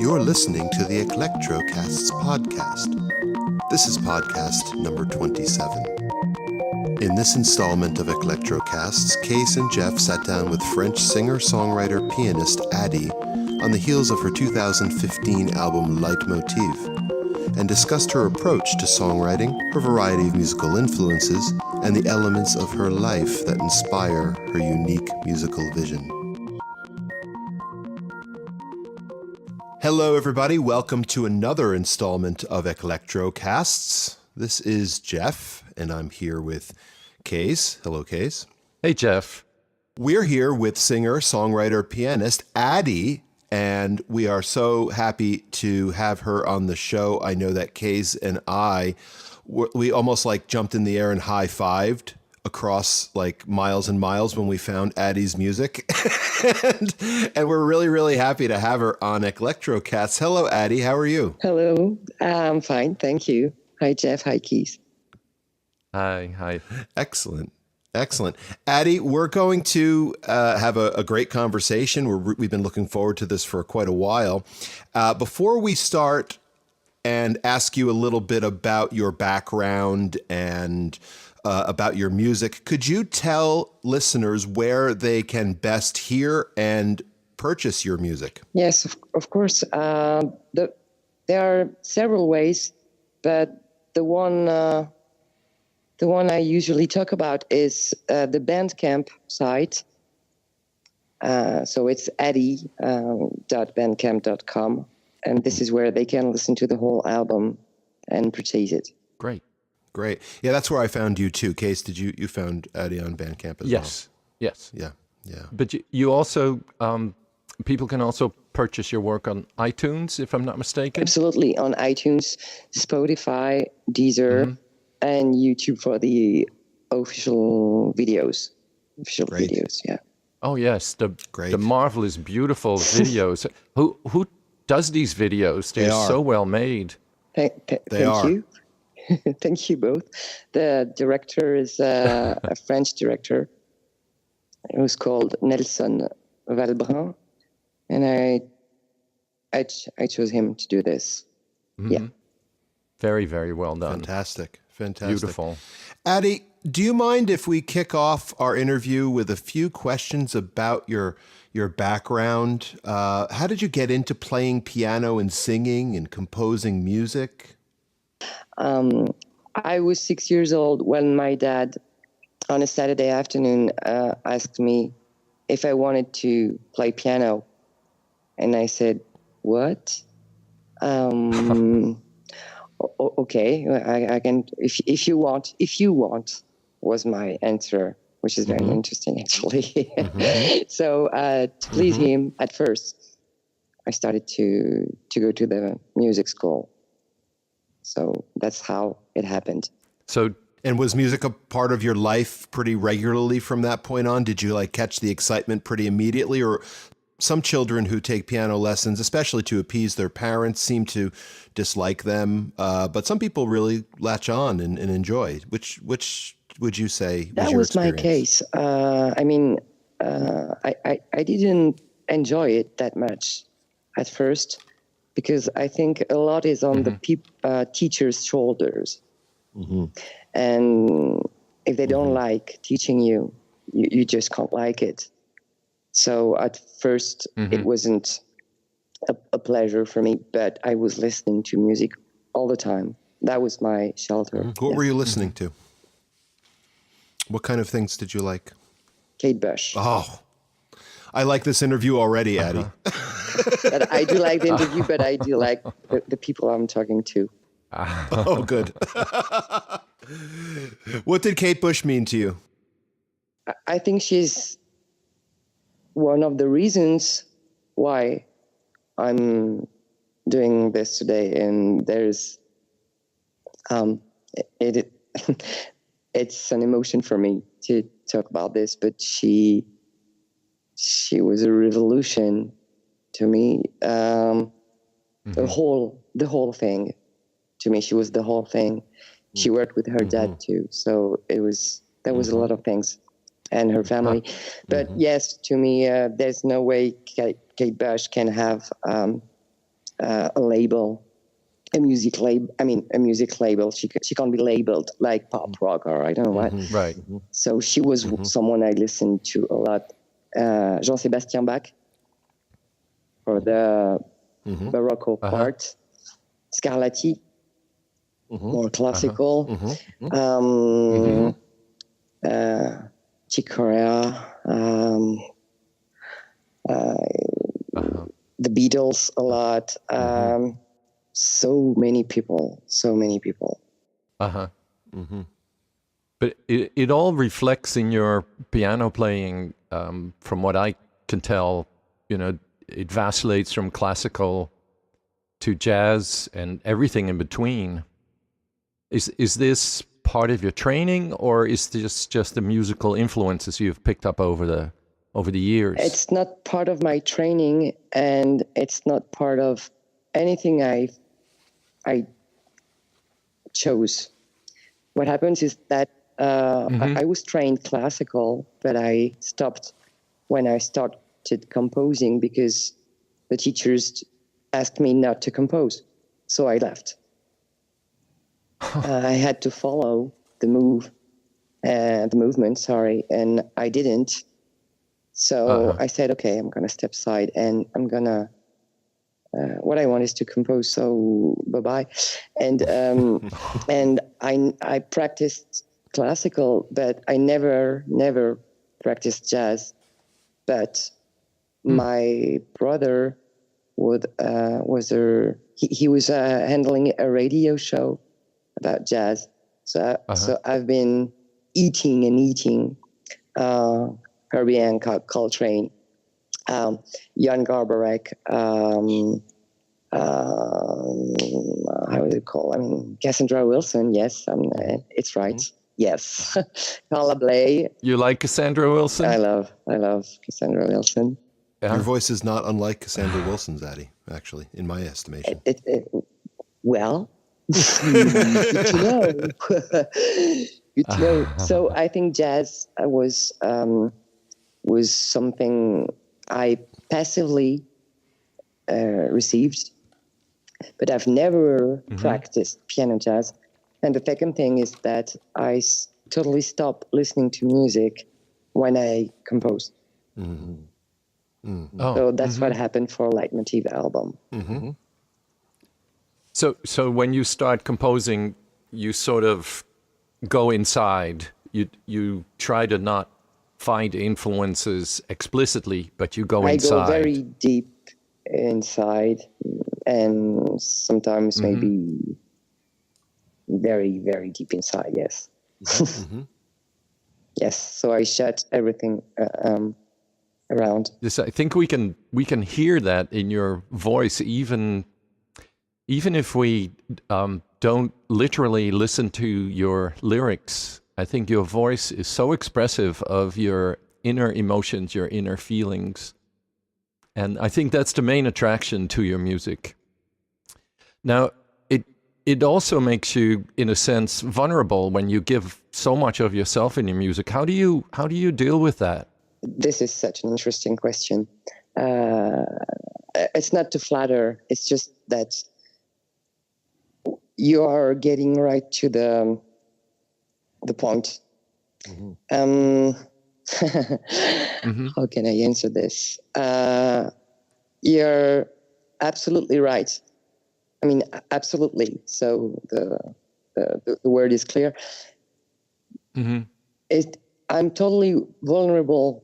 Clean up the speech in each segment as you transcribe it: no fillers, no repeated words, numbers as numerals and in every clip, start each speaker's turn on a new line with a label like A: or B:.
A: You're listening to the Electrocasts podcast. This is podcast number 27. In this installment of Electrocasts, Case and Jeff sat down with French singer-songwriter-pianist Addie on the heels of her 2015 album Leitmotiv, and discussed her approach to songwriting, her variety of musical influences, and the elements of her life that inspire her unique musical vision. Hello, everybody. Welcome to another installment of Electrocasts. This is Jeff, and I'm here with Case. Hello, Case.
B: Hey, Jeff.
A: We're here with singer, songwriter, pianist Addie, and we are so happy to have her on the show. I know that Case and we almost like jumped in the air and high-fived across like miles and miles when we found Addie's music. and we're really, really happy to have her on Electrocasts. Hello, Addie. How are you?
C: Hello. I'm fine. Thank you. Hi, Jeff. Hi, Keith.
B: Hi.
A: Excellent. Addie, we're going to have a great conversation. We've been looking forward to this for quite a while. Before we start and ask you a little bit about your background and about your music, could you tell listeners where they can best hear and purchase your music?
C: Yes, of course. There are several ways, but the one I usually talk about is the Bandcamp site. So it's addie.bandcamp.com, and this is where they can listen to the whole album and purchase it.
A: Great. Yeah, that's where I found you too. Case, did you found Addie on Bandcamp as well?
B: Yes.
A: Yeah.
B: But you also, people can also purchase your work on iTunes, if I'm not mistaken?
C: Absolutely, on iTunes, Spotify, Deezer, and YouTube for the official videos. Videos, yeah.
B: Oh, yes, the marvelous, beautiful videos. Who does these videos? They're so well made.
C: Thank you. Thank you both. The director is a French director who's called Nelson Valbrun, and I chose him to do this. Mm-hmm. Yeah.
B: Very, very well done.
A: Fantastic.
B: Beautiful.
A: Addie, do you mind if we kick off our interview with a few questions about your background? How did you get into playing piano and singing and composing music?
C: I was 6 years old when my dad, on a Saturday afternoon, asked me if I wanted to play piano. And I said, what? Okay, I can, if you want, was my answer, which is very interesting, actually. So to please him, at first, I started to go to the music school. So that's how it happened.
A: And was music a part of your life pretty regularly from that point on? Did you like catch the excitement pretty immediately? Or some children who take piano lessons, especially to appease their parents, seem to dislike them. But some people really latch on and enjoy. Which would you say was your experience?
C: That was my case. I didn't enjoy it that much at first, because I think a lot is on the teacher's shoulders. And if they don't like teaching you, you just can't like it. So at first, it wasn't a pleasure for me, but I was listening to music all the time. That was my shelter.
A: What were you listening to? What kind of things did you like?
C: Kate Bush.
A: Oh, I like this interview already, Addie.
C: But I do like the interview, but I do like the people I'm talking to.
A: Oh, good. What did Kate Bush mean to you?
C: I think she's one of the reasons why I'm doing this today. And there's, it's an emotion for me to talk about this, but she was a revolution to me. The whole thing to me, she was the whole thing. She worked with her dad too. So there was a lot of things. and her family. But yes, to me, there's no way Kate Bush can have a label, a music label. I mean, a music label. She can't be labeled like pop rock or I don't know what.
B: Right.
C: So she was someone I listened to a lot. Jean-Sébastien Bach for the Barocco part. Scarlatti, more classical. Chick Corea. The Beatles a lot. So many people.
B: But it all reflects in your piano playing. From what I can tell, it vacillates from classical to jazz and everything in between. Is this part of your training, or is this just the musical influences you've picked up over the years?
C: It's not part of my training, and it's not part of anything I chose. What happens is that I was trained classical, but I stopped when I started composing because the teachers asked me not to compose. So I left. I had to follow the movement, and I didn't. So I said, okay, I'm going to step aside and I'm going to, what I want is to compose. So bye-bye. And, and I practiced classical, but I never practiced jazz. But my brother he was handling a radio show about jazz. So I've been eating Herbie Hancock, Coltrane, Jan Garbarek, how is it called? I mean, Cassandra Wilson. Yes, it's right. Yes, Carla Bley.
B: You like Cassandra Wilson?
C: I love Cassandra Wilson.
A: Yeah. Your voice is not unlike Cassandra Wilson's, Addie, actually, in my estimation.
C: Well, good to know. Good to know. So I think jazz was something I passively received, but I've never practiced piano jazz. And the second thing is that I totally stopped listening to music when I composed. So that's what happened for Leitmotiv album.
B: So when you start composing, you sort of go inside. You try to not find influences explicitly, but you go inside.
C: I go very deep inside, and sometimes maybe very, very deep inside. Yes. Yes. So I shut everything around.
B: Yes, I think we can hear that in your voice, even if we don't literally listen to your lyrics. I think your voice is so expressive of your inner emotions, your inner feelings. And I think that's the main attraction to your music. Now, it also makes you, in a sense, vulnerable when you give so much of yourself in your music. How do you deal with that?
C: This is such an interesting question. It's not to flatter. It's just that you are getting right to the point. How can I answer this? You're absolutely right. I mean, absolutely. So the word is clear. I'm totally vulnerable.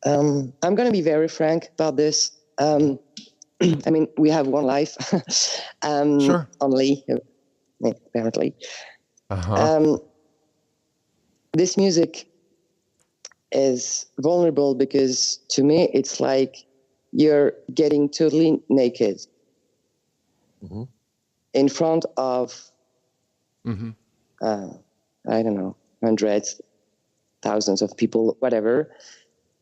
C: I'm going to be very frank about this. I mean, we have one life.
B: Sure.
C: Only, apparently. This music is vulnerable because to me, it's like you're getting totally naked in front of, I don't know, hundreds, thousands of people, whatever.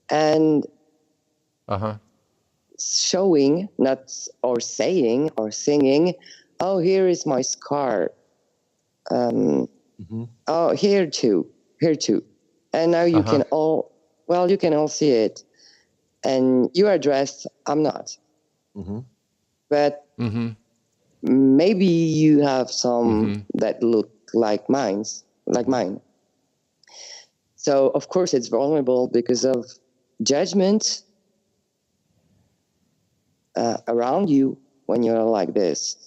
C: And showing, not or saying or singing, oh, here is my scar. Oh, here too. And now you can all see it. And you are dressed, I'm not. but maybe you have some that look like mine. So of course it's vulnerable because of judgment around you when you're like this.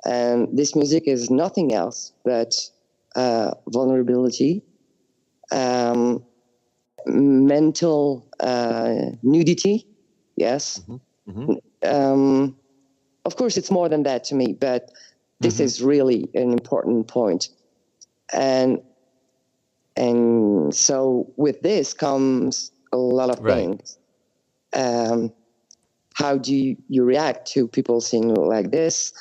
C: And this music is nothing else but vulnerability, mental nudity. Yes. Of course, it's more than that to me, but this is really an important point. And so with this comes a lot of things. How do you react to people singing like this?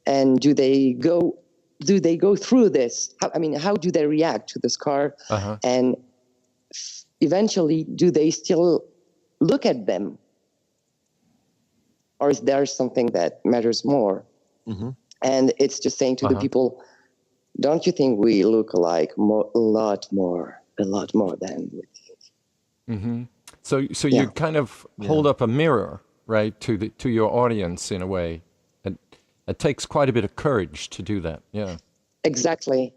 C: And do they go through this? How do they react to the scar? And eventually, do they still look at them? Or is there something that matters more? And it's just saying to the people, don't you think we look alike a lot more than we think?
B: So you kind of hold up a mirror, right, to your audience in a way. And it takes quite a bit of courage to do that. Yeah. Exactly.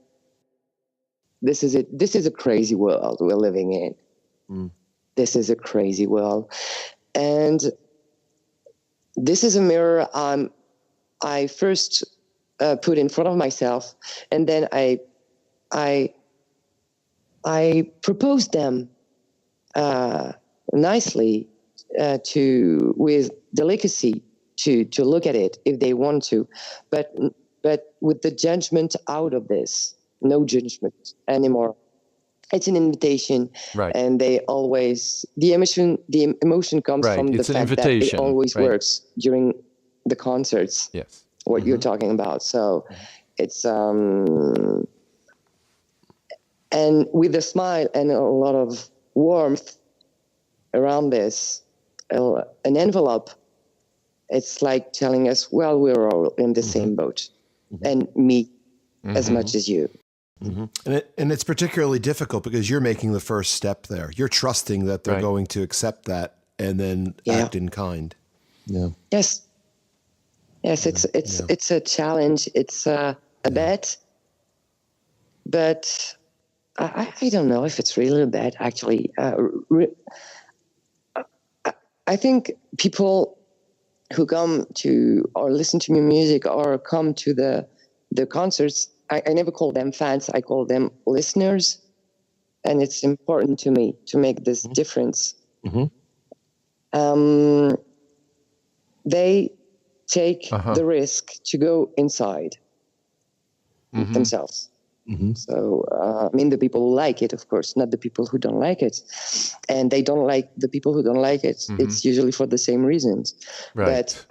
C: This is it. This is a crazy world we're living in. This is a crazy world. And this is a mirror I first put in front of myself, and then I proposed them nicely with delicacy to look at it if they want to, but with the judgment out of this, no judgment anymore. It's an invitation, and they always the emotion comes from the fact that it always works during the concerts.
B: Yes,
C: what you're talking about. So it's and with a smile and a lot of warmth around this, an envelope. It's like telling us, well, we're all in the same boat, and me as much as you.
A: And it's particularly difficult because you're making the first step there. You're trusting that they're going to accept that and then act in kind. Yeah.
C: Yes. It's a challenge. It's a bet, but I don't know if it's really a bet. Actually, I think people who come to or listen to my music or come to the concerts, I never call them fans. I call them listeners. And it's important to me to make this difference. They take the risk to go inside themselves. So, the people who like it, of course, not the people who don't like it. And they don't like the people who don't like it. It's usually for the same reasons. But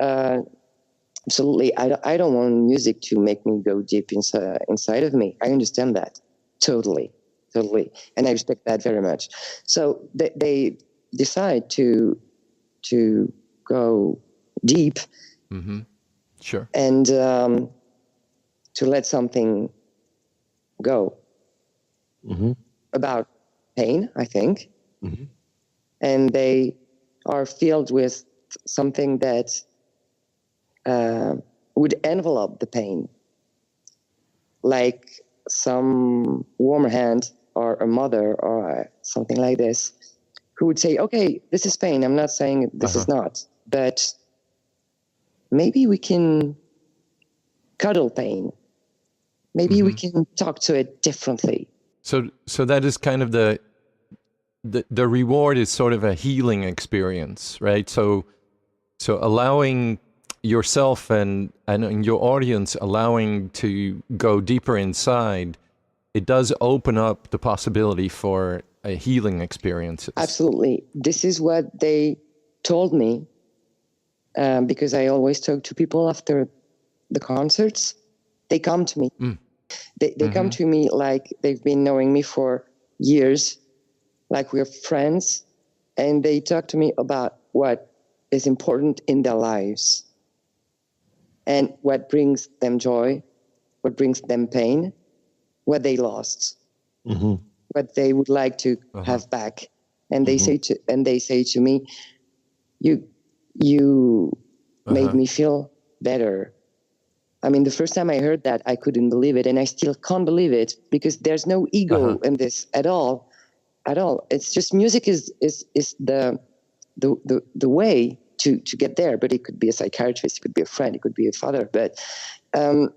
C: absolutely, I don't want music to make me go deep inside of me. I understand that totally, and I respect that very much. So they decide to go deep,
B: sure,
C: and to let something go about pain, I think, and they are filled with something that would envelope the pain, like some warm hand or a mother or something like this, who would say, okay, this is pain. I'm not saying this is not, but maybe we can cuddle pain. Maybe we can talk to it differently.
B: So that is kind of the reward is sort of a healing experience, right? So allowing yourself and your audience allowing to go deeper inside, it does open up the possibility for a healing experience.
C: Absolutely. This is what they told me, because I always talk to people after the concerts. They come to me. They come to me like they've been knowing me for years, like we're friends, and they talk to me about what is important in their lives and what brings them joy, what brings them pain, what they lost, what they would like to have back. And they say to me, you made me feel better. I mean, the first time I heard that, I couldn't believe it, and I still can't believe it, because there's no ego in this at all. It's just music is the way to get there. But it could be a psychiatrist, it could be a friend, it could be a father. But and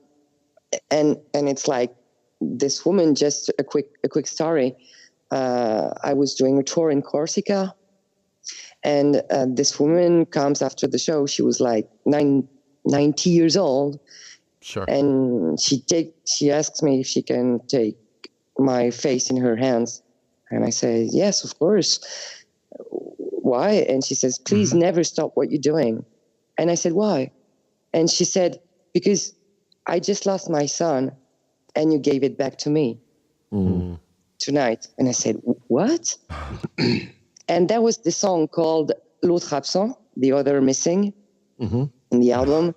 C: it's like this woman. Just a quick story. I was doing a tour in Corsica, and this woman comes after the show. She was like 90 years old.
B: Sure.
C: And she asks me if she can take my face in her hands. And I say, yes, of course. Why? And she says, please never stop what you're doing. And I said, why? And she said, because I just lost my son and you gave it back to me tonight. And I said, what? And that was the song called L'autre absent, the other missing in the album.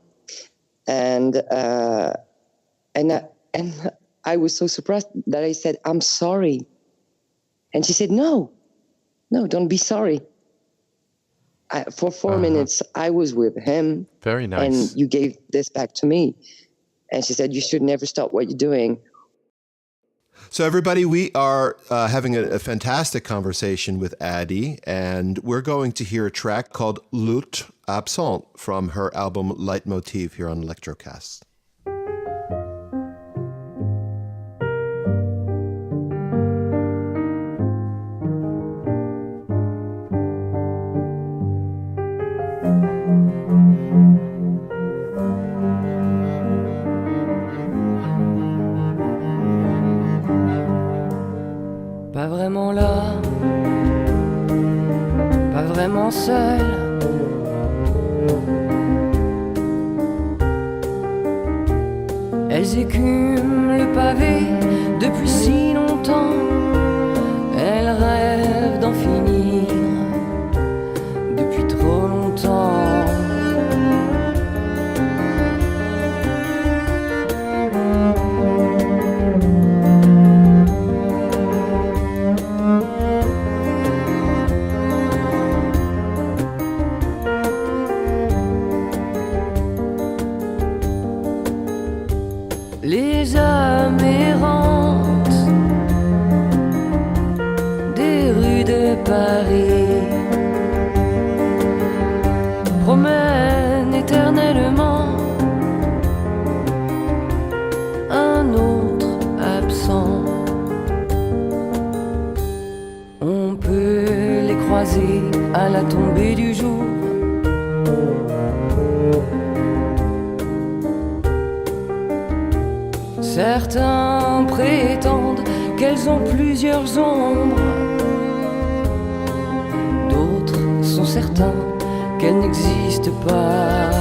C: And I was so surprised that I said, I'm sorry. And she said, no, don't be sorry. For 4 minutes, I was with him.
B: Very nice.
C: And you gave this back to me. And she said, you should never stop what you're doing.
A: So everybody, we are having a fantastic conversation with Addie, and we're going to hear a track called L'autre absent from her album Leitmotiv here on Electrocast.
D: Pas vraiment là, pas vraiment seul. Elles écument le pavé depuis si longtemps. Elles rêvent d'en finir depuis trop longtemps. Les âmes errantes des rues de Paris promènent éternellement un autre absent. On peut les croiser à la tombée du jour. Certains prétendent qu'elles ont plusieurs ombres. D'autres sont certains qu'elles n'existent pas.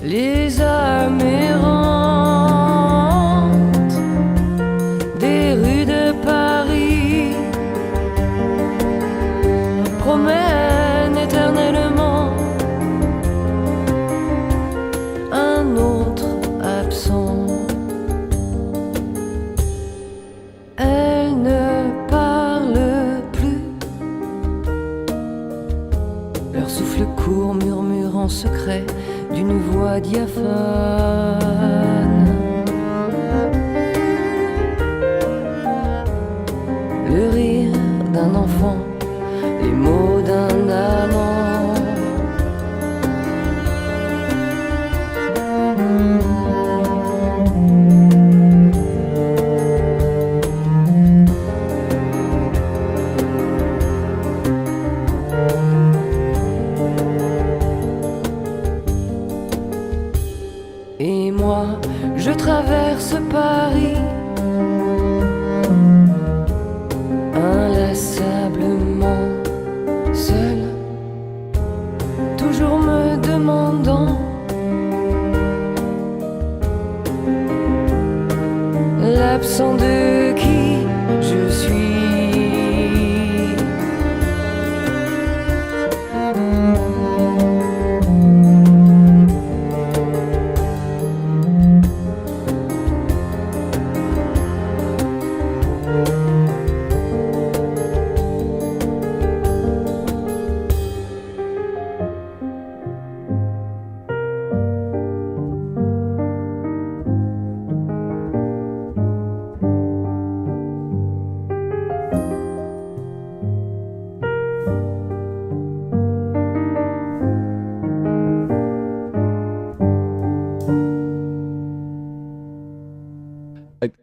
D: Les âmes errantes des rues de Paris promènent éternellement un autre absent. Elles ne parlent plus, leur souffle court murmure en secret d'une voix diaphane. Le rire d'un enfant, les mots d'un amant. Et moi, je traverse Paris inlassablement, seul, toujours me demandant l'absent de qui je suis.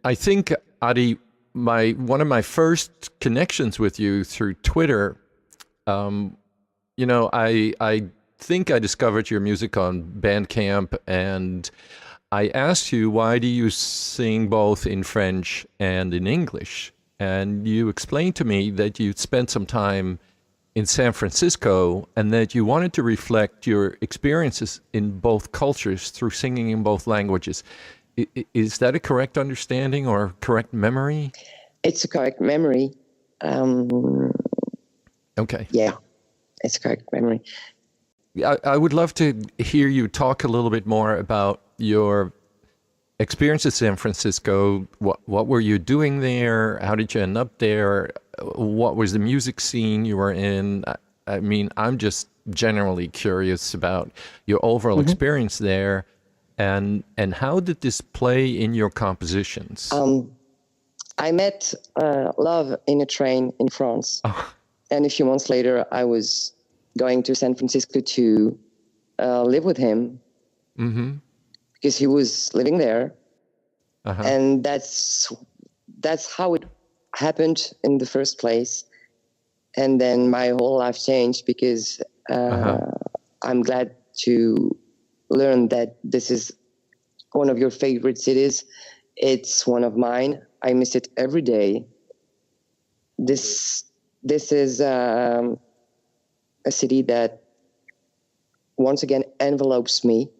B: I think, Addie, one of my first connections with you through Twitter, I think I discovered your music on Bandcamp, and I asked you, why do you sing both in French and in English? And you explained to me that you'd spent some time in San Francisco and that you wanted to reflect your experiences in both cultures through singing in both languages. Is that a correct understanding or correct memory?
C: It's a correct memory.
B: Okay.
C: Yeah, it's a correct memory.
B: I would love to hear you talk a little bit more about your experience in San Francisco. What were you doing there? How did you end up there? What was the music scene you were in? I mean, I'm just generally curious about your overall experience there, and how did this play in your compositions?
C: I met Love in a train in France, and a few months later, I was going to San Francisco to live with him.
B: Mm-hmm.
C: Because he was living there, and that's how it happened in the first place. And then my whole life changed because I'm glad to learn that this is one of your favorite cities. It's one of mine. I miss it every day. This is a city that once again envelopes me.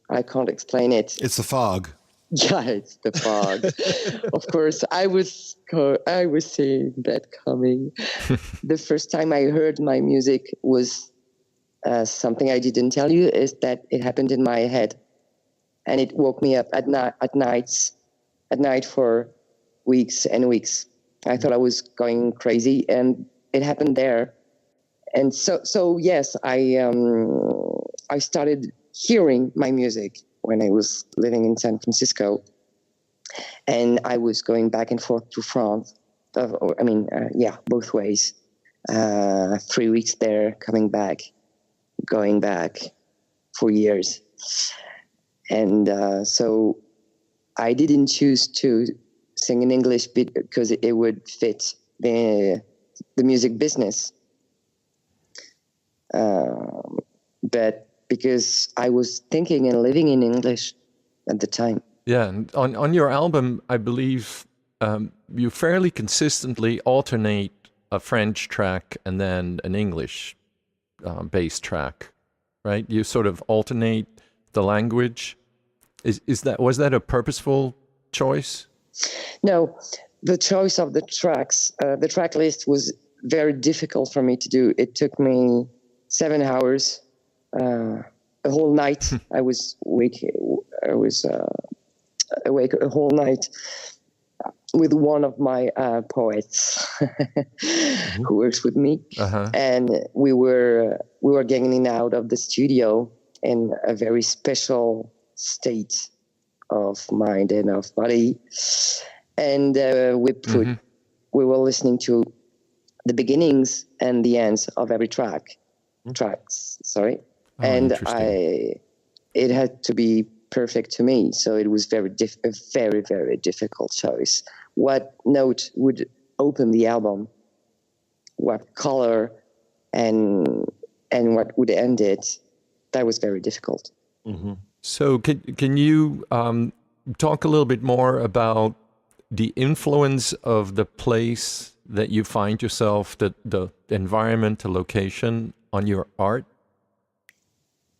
C: I can't explain it.
A: It's the fog.
C: Yeah, it's the fog. Of course, I was seeing that coming. The first time I heard my music was something I didn't tell you, is that it happened in my head, and it woke me up at night for weeks and weeks. I thought I was going crazy, and it happened there. And so yes, I started hearing my music when I was living in San Francisco, and I was going back and forth to France. Both ways. 3 weeks there, coming back, going back for years. And so I didn't choose to sing in English because it would fit the music business. But because I was thinking and living in English at the time.
B: Yeah, and on your album, I believe you fairly consistently alternate a French track and then an English based track, right? You sort of alternate the language. Was that a purposeful choice?
C: No, the choice of the tracks, the track list was very difficult for me to do. It took me 7 hours. A whole night. I was awake a whole night with one of my poets who works with me, and we were getting out of the studio in a very special state of mind and of body, and we were listening to the beginnings and the ends of every tracks. Sorry. And it had to be perfect to me. So it was a very, very difficult choice. What note would open the album? What color and what would end it? That was very difficult.
B: Mm-hmm. So can you talk a little bit more about the influence of the place that you find yourself, the environment, the location on your art?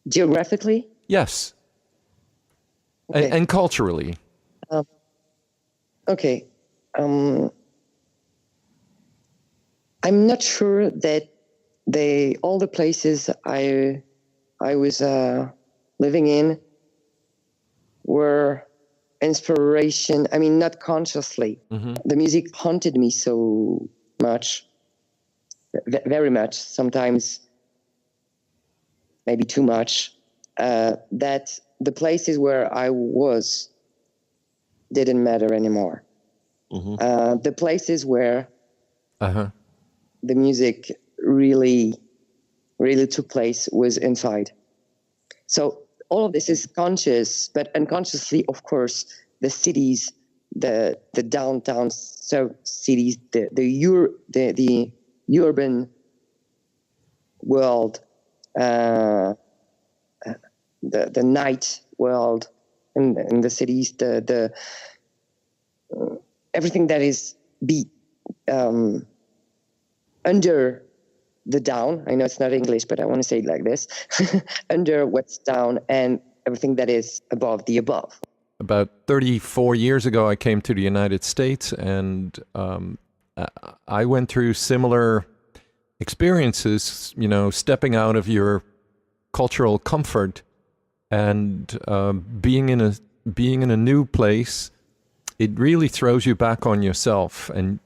C: Geographically?
B: Yes. Okay. And culturally?
C: Okay. I'm not sure that all the places I was living in were inspiration. I mean, not consciously. The music haunted me so much, very much, sometimes maybe too much, that the places where I was didn't matter anymore. The places where the music really, really took place was inside. So all of this is conscious, but unconsciously, of course, the cities the downtown cities, the urban world, the night world in the cities, the everything that is under the down. I know it's not English, but I want to say it like this: under what's down, and everything that is above the above.
B: About 34 years ago, I came to the United States, and I went through similar experiences, stepping out of your cultural comfort and being in a new place. It really throws you back on yourself, and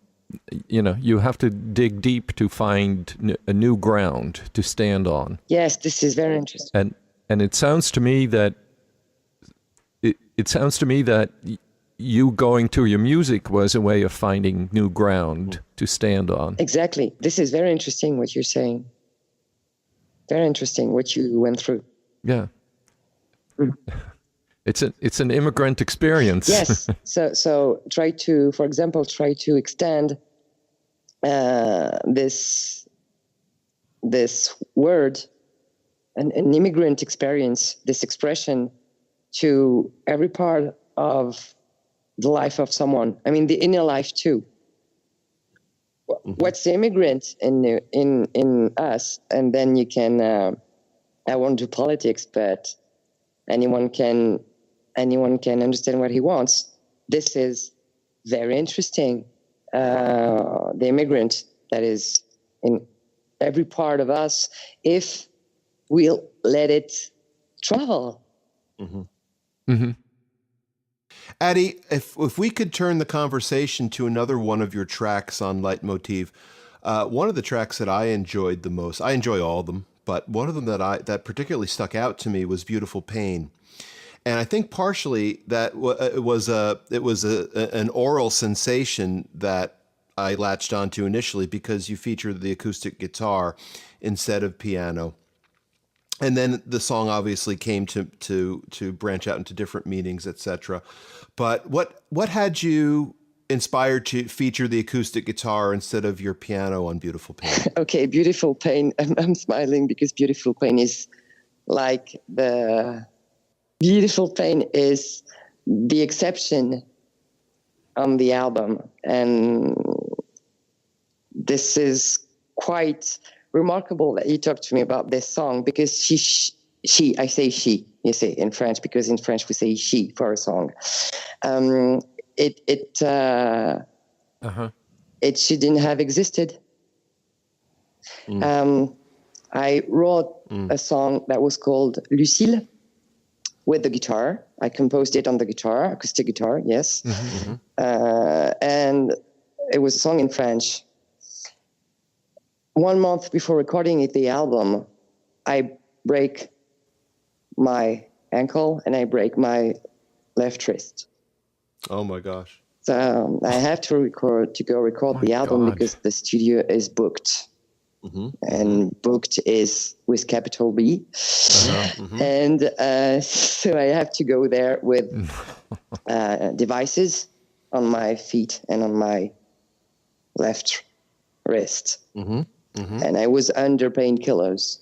B: you have to dig deep to find a new ground to stand on.
C: Yes, this is very interesting.
B: And it sounds to me that you going to your music was a way of finding new ground to stand on.
C: Exactly. This is very interesting what you're saying. Very interesting what you went through.
B: Yeah. It's an immigrant experience.
C: Yes. So try to extend this word, an immigrant experience, this expression, to every part of the life of someone. I mean, the inner life too. Mm-hmm. What's the immigrant in us? And then you can. I won't do politics, but anyone can understand what he wants. This is very interesting. The immigrant that is in every part of us, if we'll let it travel.
A: Mm-hmm. Mm-hmm. Addie, if we could turn the conversation to another one of your tracks on Leitmotiv, one of the tracks that I enjoyed the most, I enjoy all of them, but one of them that particularly stuck out to me was Beautiful Pain. And I think partially that it was an oral sensation that I latched onto initially because you featured the acoustic guitar instead of piano. And then the song obviously came to branch out into different meanings, etc. But what had you inspired to feature the acoustic guitar instead of your piano on Beautiful Pain?
C: Okay, Beautiful Pain. I'm smiling because Beautiful Pain is like Beautiful Pain is the exception on the album, and this is quite remarkable that you talked to me about this song, because she, I say she, you say in French, because in French we say she for a song. It shouldn't have existed. I wrote a song that was called Lucille with the guitar. I composed it on the guitar, acoustic guitar, yes. Mm-hmm. And it was a song in French. 1 month before recording the album, I break my ankle and I break my left wrist.
A: Oh my gosh.
C: So I have to go record the album because the studio is booked. Mm-hmm. And booked is with capital B. Mm-hmm. And so I have to go there with devices on my feet and on my left wrist. Mm-hmm. Mm-hmm. And I was under painkillers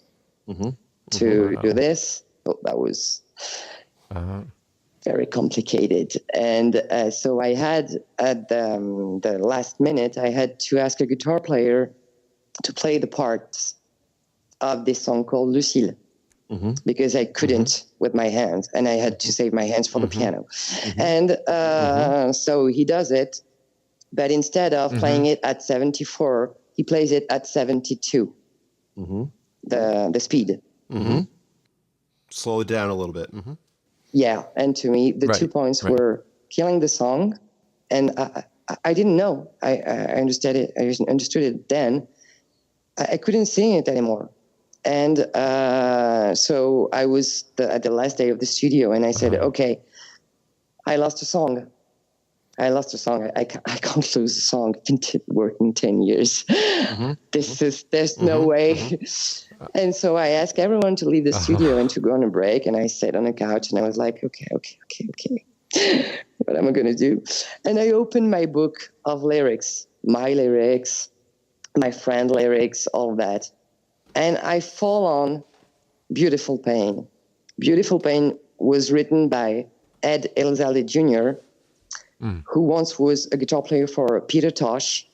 C: to do this. So that was very complicated. And so I had, at the last minute, I had to ask a guitar player to play the parts of this song called Lucille, because I couldn't with my hands, and I had to save my hands for the piano. And so he does it, but instead of playing it at 74, he plays it at 72, the speed.
A: Slow it down a little bit.
C: Yeah, and to me, the 2 points were killing the song, and I didn't know. I understood it. I understood it then. I couldn't sing it anymore. And so I was at the last day of the studio, and I said, okay, I lost a song. I can't lose a song. I've been working 10 years. There's no way. And so I asked everyone to leave the studio and to go on a break. And I sat on a couch and I was like, okay. What am I going to do? And I opened my book of lyrics, my friend lyrics, all that. And I fall on Beautiful Pain. Beautiful Pain was written by Ed Elizalde Jr., who once was a guitar player for Peter Tosh,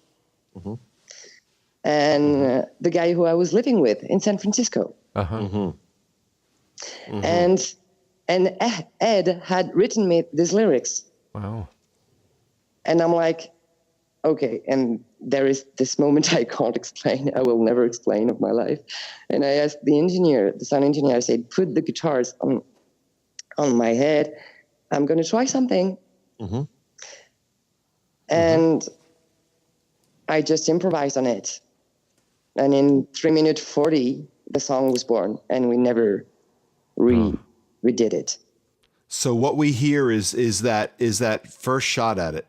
C: and the guy who I was living with in San Francisco. And Ed had written me these lyrics.
B: Wow.
C: And I'm like, okay, and there is this moment I can't explain, I will never explain of my life. And I asked the sound engineer, I said, put the guitars on my head. I'm going to try something. And I just improvised on it. And in 3 minutes 40, the song was born, and we never redid it.
A: So what we hear is that first shot at it.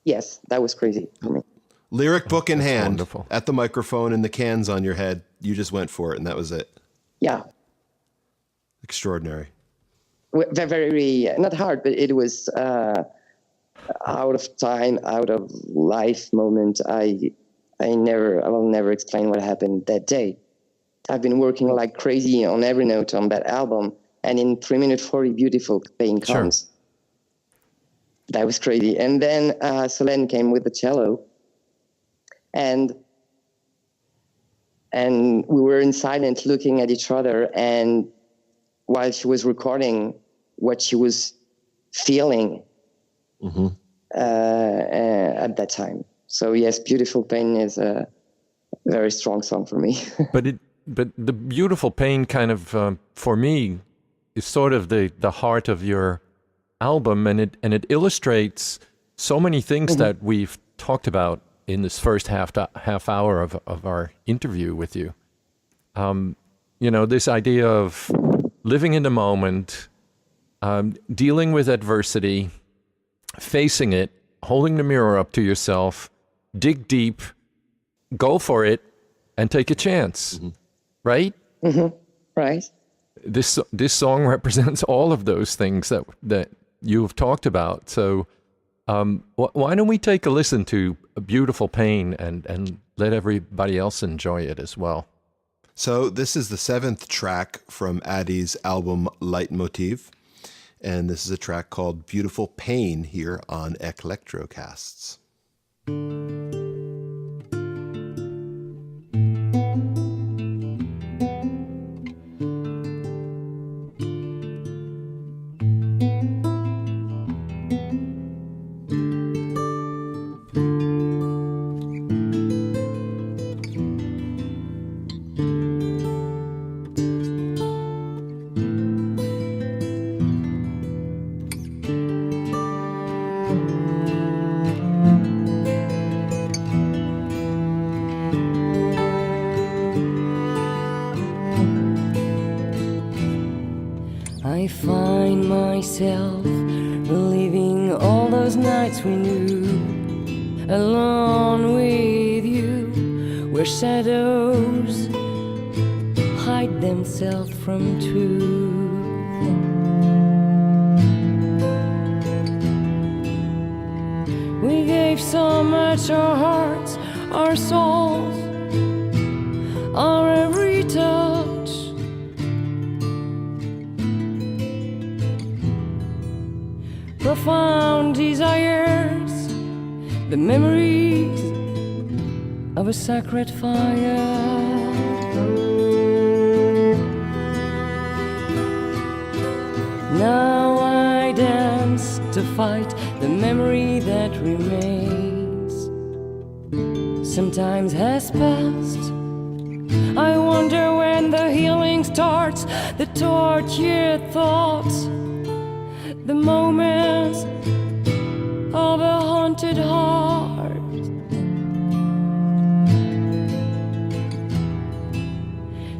C: Yes, that was crazy for me.
A: Lyric book in hand,
B: wonderful.
A: at the microphone and the cans on your head. You just went for it, and that was it.
C: Yeah.
A: Extraordinary.
C: Very, not hard, but it was out of time, out of life moment. I will never explain what happened that day. I've been working like crazy on every note on that album, and in 3 minutes 40, Beautiful Pain comes. Sure. That was crazy. And then Solène came with the cello, and we were in silence looking at each other, and while she was recording what she was feeling at that time. So yes, Beautiful Pain is a very strong song for me.
B: But the Beautiful Pain kind of, for me, is sort of the heart of your album, and it illustrates so many things that we've talked about in this first half hour of our interview with you. This idea of living in the moment, dealing with adversity, facing it, holding the mirror up to yourself, dig deep, go for it, and take a chance. Right?
C: Right.
B: This song represents all of those things that you've talked about. So why don't we take a listen to Beautiful Pain and let everybody else enjoy it as well?
A: So this is the 7th track from Addie's album Leitmotiv, and this is a track called Beautiful Pain here on Electrocasts.
D: I find myself reliving all those nights we knew, alone with you, where shadows hide themselves from truth. We gave so much, our hearts, our souls, our every touch. Profound desires, the memories of a sacred fire. Now I dance to fight the memory that remains. Sometimes has passed. I wonder when the healing starts, the tortured thoughts, the moments of a haunted heart.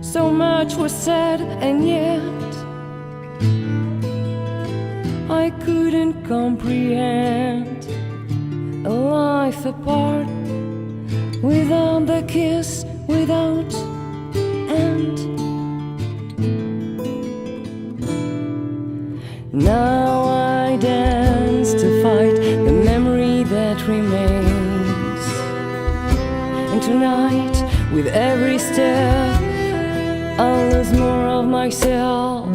D: So much was said, and yet I couldn't comprehend a life apart, without the kiss, without end. Now I dance With every step I lose more of myself.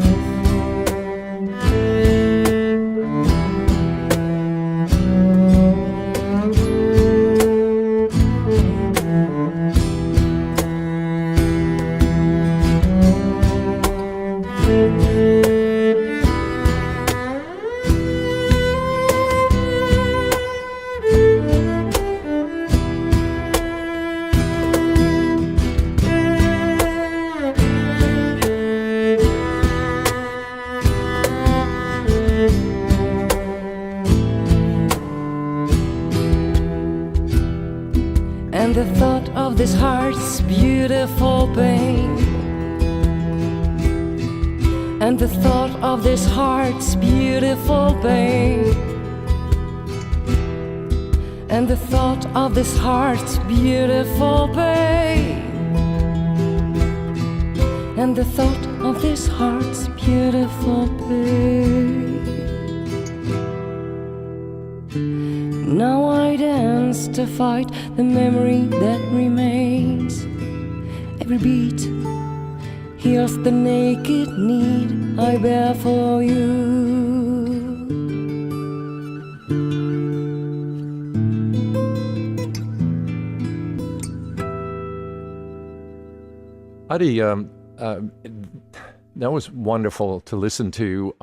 D: And the thought of this heart's beautiful pain, and the thought of this heart's beautiful pain, and the thought of this heart's beautiful pain, and the thought of this heart's beautiful pain. Now I dance to fight the memory that remains. Every beat heals the naked need I bear for you.
B: Addie, that was wonderful to listen to.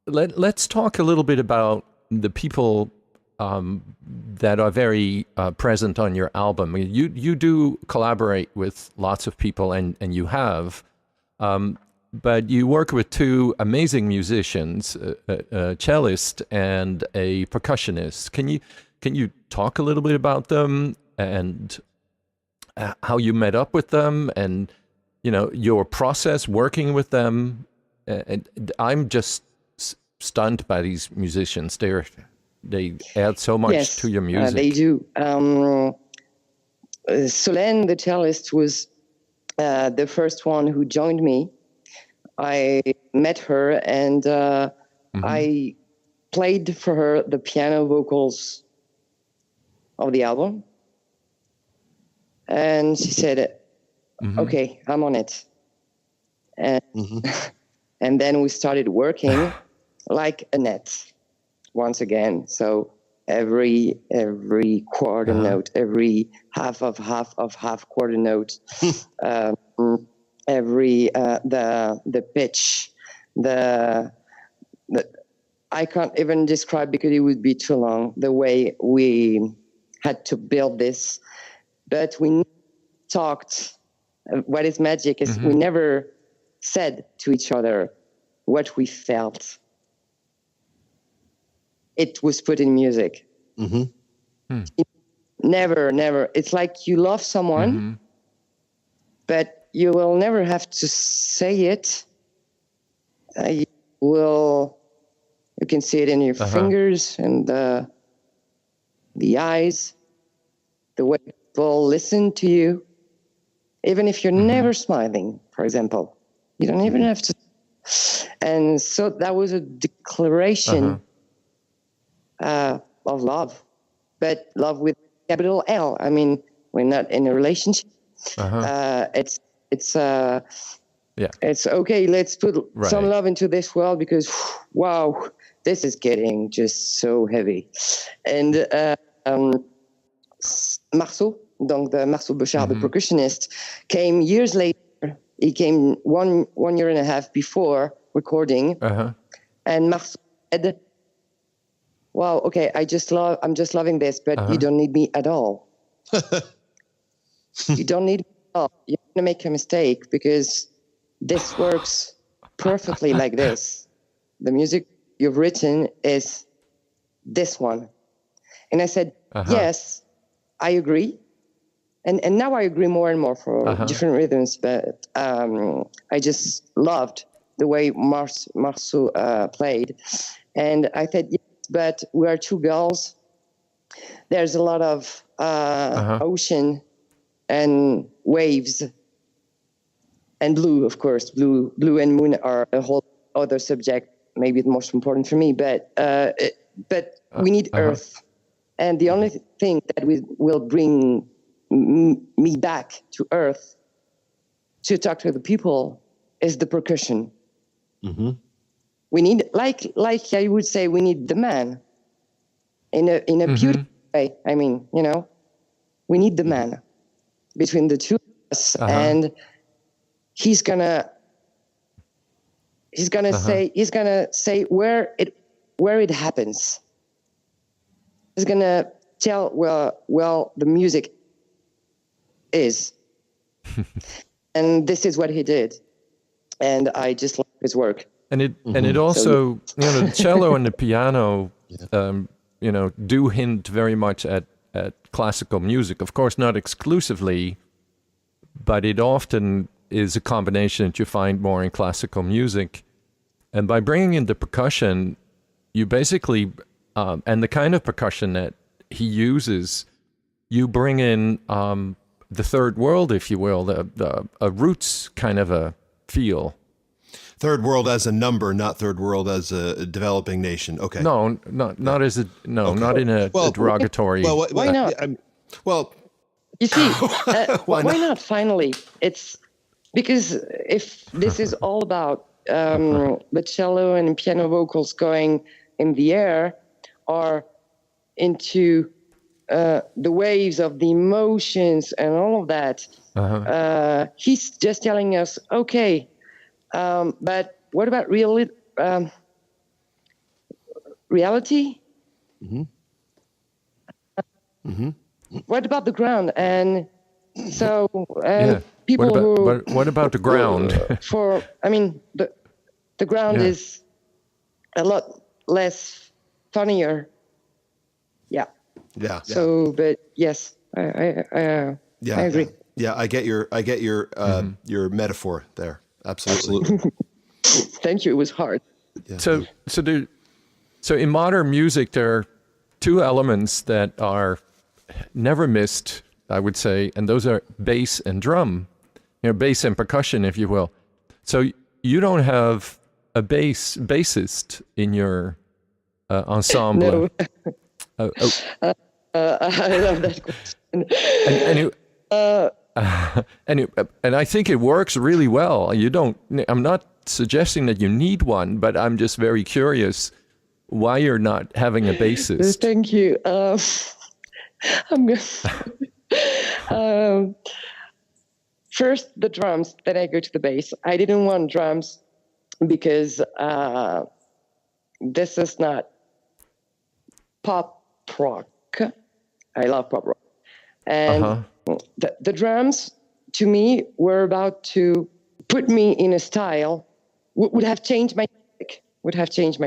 B: Let's talk a little bit about the people that are very present on your album. I mean, you do collaborate with lots of people, and you have, but you work with two amazing musicians, a cellist and a percussionist. Can you talk a little bit about them and how you met up with them, and your process working with them? And I'm just stunned by these musicians. They add so much to your music.
C: They do. Solène, the cellist, was the first one who joined me. I met her and I played for her the piano vocals of the album. And she said, okay, I'm on it. And, and then we started working like a net. Once again, so every quarter note, every half quarter note, every the pitch, the I can't even describe because it would be too long. The way we had to build this, but we talked. What is magic is we never said to each other what we felt. It was put in music. Never. It's like you love someone, but you will never have to say it. You can see it in your fingers and the eyes, the way people listen to you. Even if you're never smiling, for example, you don't even have to. And so that was a declaration of love, but love with capital L. I mean, we're not in a relationship. It's okay. Let's put some love into this world because, wow, this is getting just so heavy. And Marceau, donc the Marceau Bouchard, the percussionist, came years later. He came one year and a half before recording, and Marceau said, wow, okay, I'm just loving this, but you don't need me at all. You don't need me at all. You're going to make a mistake because this works perfectly like this. The music you've written is this one. And I said, yes, I agree. And now I agree more and more for different rhythms, but I just loved the way Marceau played. And I said, yes, but we are two girls. There's a lot of ocean and waves and blue, of course. Blue and moon are a whole other subject, maybe the most important for me, but we need earth. And the only thing that will bring me back to earth to talk to the people is the percussion.
A: Mm-hmm.
C: We need, like I would say, we need the man in a beautiful way. I mean, we need the man between the two of us, and he's gonna say where it happens. He's gonna tell well the music is, and this is what he did, and I just like his work.
B: And it also, the cello and the piano, do hint very much at classical music. Of course, not exclusively, but it often is a combination that you find more in classical music. And by bringing in the percussion, you basically, and the kind of percussion that he uses, you bring in the third world, if you will, a roots kind of a feel.
A: Third world as a number, not third world as a developing nation. Okay.
B: No, not as a not in a derogatory.
C: Why not? You see, why not? Finally, it's because if this is all about the cello and piano vocals going in the air or into the waves of the emotions and all of that, he's just telling us, okay. But what about reality?
A: Mm-hmm. Mm-hmm.
C: What about the ground? And so people
B: what about the ground?
C: The ground is a lot less funnier. Yeah.
A: Yeah.
C: So, but yes, I agree.
A: Yeah, I get your your metaphor there. Absolutely.
C: Thank you. It was hard.
A: Yeah.
B: So in modern music, there are two elements that are never missed, I would say, and those are bass and drum, bass and percussion, if you will. So you don't have a bassist in your ensemble.
C: No. I love that question.
B: And I think it works really well. I'm not suggesting that you need one, but I'm just very curious why you're not having a bassist.
C: Thank you. I'm good. First the drums, then I go to the bass. I didn't want drums because this is not pop rock. I love pop rock. And the drums, to me, were about to put me in a style, would have changed my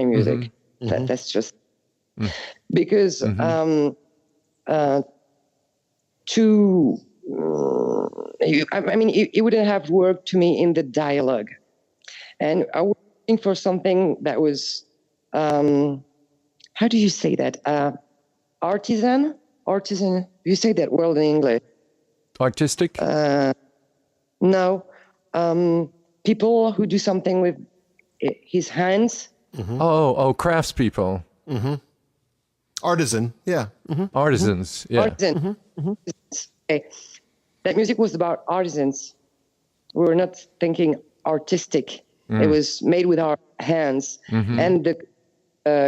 C: music. Mm-hmm. That's just because it wouldn't have worked to me in the dialogue. And I was looking for something that was, how do you say that? Artisan? You say that word in English.
B: Artistic?
C: No. People who do something with his hands.
A: Mm-hmm.
B: Oh, craftspeople.
A: Mm-hmm. Artisan, yeah. Mm-hmm.
B: Artisans, yeah.
C: Artisan.
A: Mm-hmm. Mm-hmm.
C: Okay. That music was about artisans. We were not thinking artistic. It was made with our hands. Mm-hmm. And the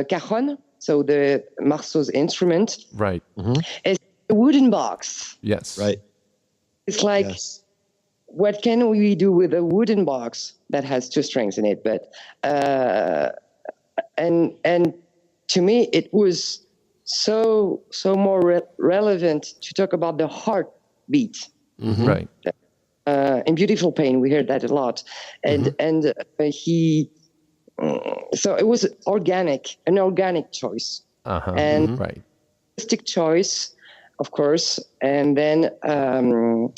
C: cajon, so the Marceau's instrument,
B: right,
C: is a wooden box.
B: Yes.
A: Right.
C: It's like, what can we do with a wooden box that has two strings in it? But and to me, it was so more relevant to talk about the heartbeat.
A: Mm-hmm.
B: Right.
C: In Beautiful Pain, we heard that a lot, and he. So it was an organic choice, and
B: right,
C: artistic choice, of course, and then an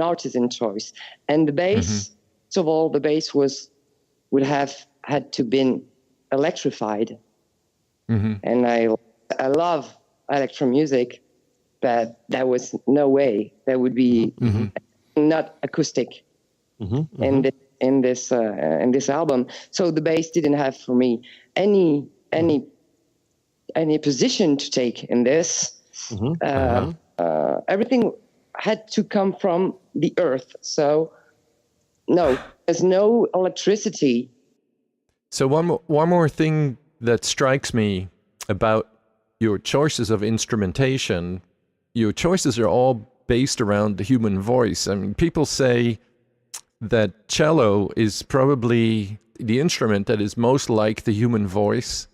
C: artisan choice, and the bass. First of all, the bass would have had to been electrified, and I love electro music, but that was no way that would be not acoustic. In this album, so the bass didn't have for me any position to take in this. Everything had to come from the earth. So no, there's no electricity.
B: So one more thing that strikes me about your choices of instrumentation, your choices are all based around the human voice. I mean, people say that cello is probably the instrument that is most like the human voice,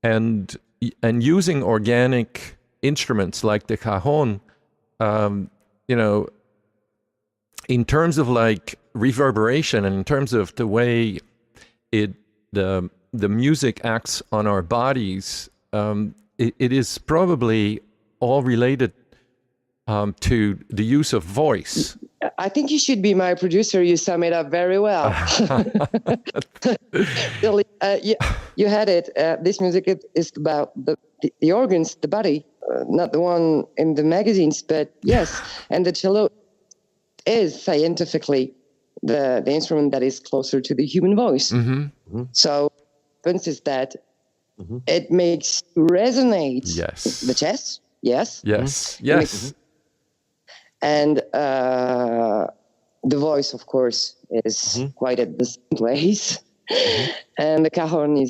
B: and using organic instruments like the cajon, you know, in terms of like reverberation and in terms of the way the music acts on our bodies, it is probably all related to the use of voice.
C: I think you should be my producer. You sum it up very well. Really, you had it. This music is about the organs, the body, not the one in the magazines, but yes. And the cello is scientifically the instrument that is closer to the human voice. So, for instance, that it makes you resonate the chest. Yes. And the voice, of course, is quite at the same place. And the cajon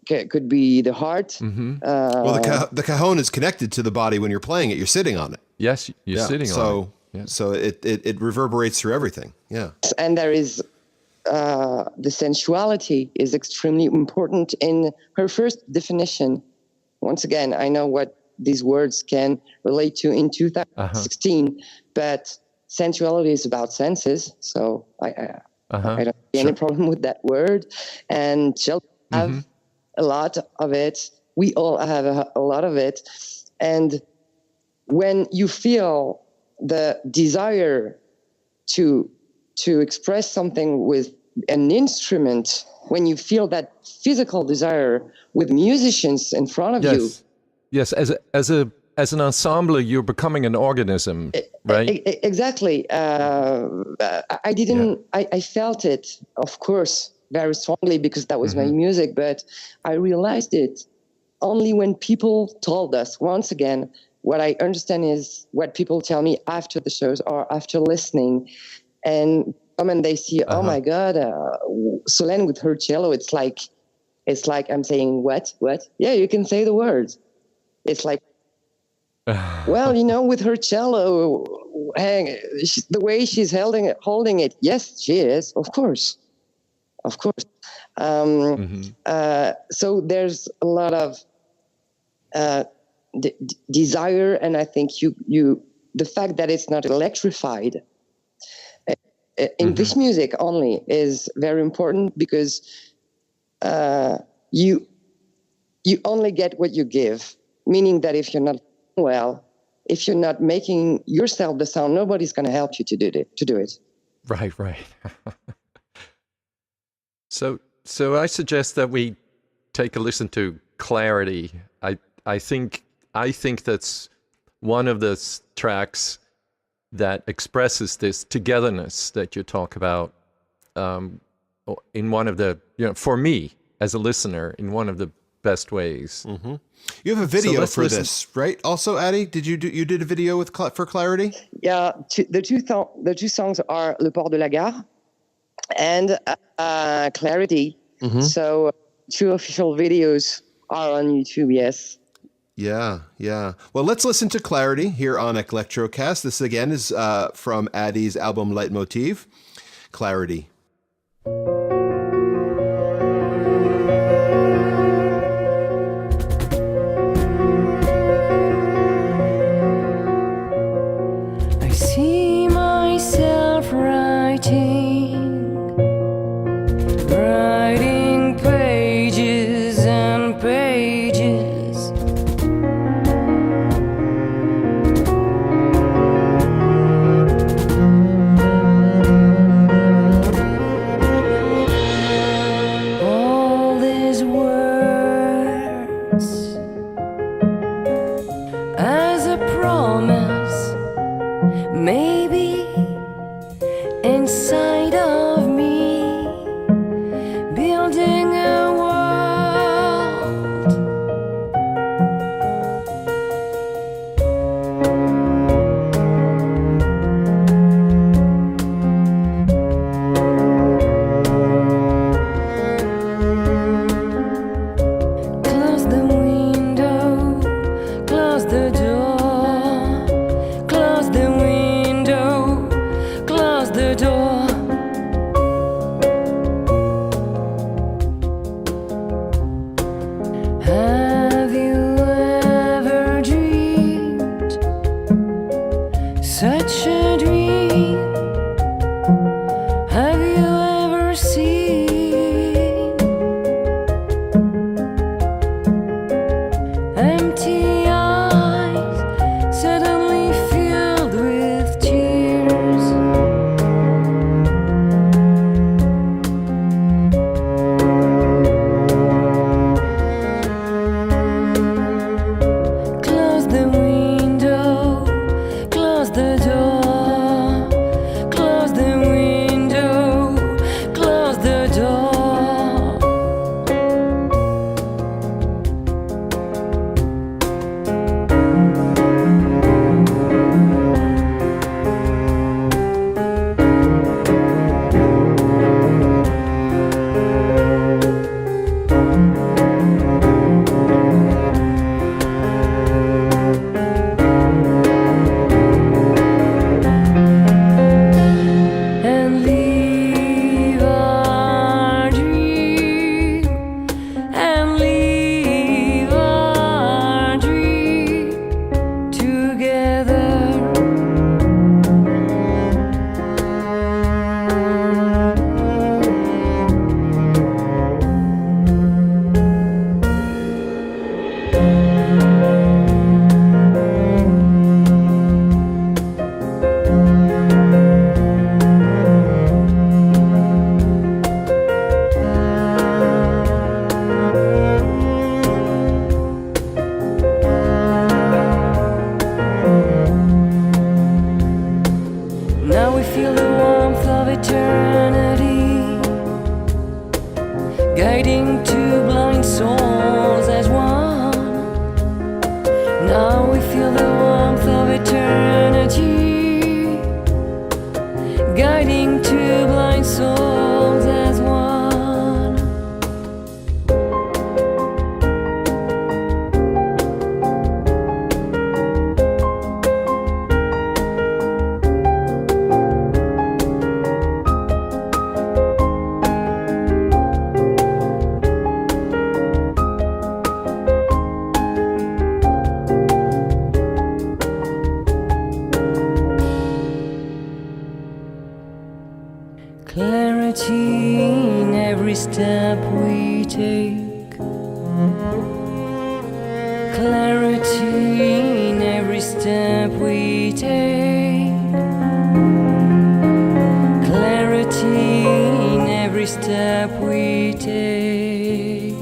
C: could be the heart.
A: Well, the cajon is connected to the body when you're playing it. You're sitting on it.
B: Yes, you're sitting on it.
A: So it reverberates through everything. Yeah.
C: And there is the sensuality is extremely important in her first definition. Once again, I know what these words can relate to in 2016, but sensuality is about senses. So I don't see any problem with that word. And children have a lot of it. We all have a lot of it. And when you feel the desire to express something with an instrument, when you feel that physical desire with musicians in front of you.
B: Yes, as an ensemble, you're becoming an organism, right?
C: Exactly. I didn't. I felt it, of course, very strongly because that was my music. But I realized it only when people told us. Once again, what I understand is what people tell me after the shows or after listening, and they see, oh my God, Solène with her cello. It's like I'm saying what? Yeah, you can say the words. It's like, well, with her cello, the way she's holding it, yes, she is, of course. So there's a lot of desire, and I think the fact that it's not electrified in this music only is very important because you only get what you give. Meaning that if you're not if you're not making yourself the sound, nobody's going to help you to do it.
B: Right. So I suggest that we take a listen to Clarity. I think that's one of the tracks that expresses this togetherness that you talk about in one of the, for me as a listener, in one of the best ways.
A: You have a video for this, right? Also, Addie, you did a video for Clarity?
C: Yeah, the two songs are Le Port de la Gare and Clarity. So 2 official videos are on YouTube. Yes.
A: Yeah. Well, let's listen to Clarity here on Electrocast. This again is from Addie's album Leitmotiv, Clarity.
D: Writing pages and pages, guiding two blind souls as one. Now we feel the warmth of eternity, guiding two blind souls as one. Clarity in every step we take. Clarity in every step we take. Clarity in every step we take.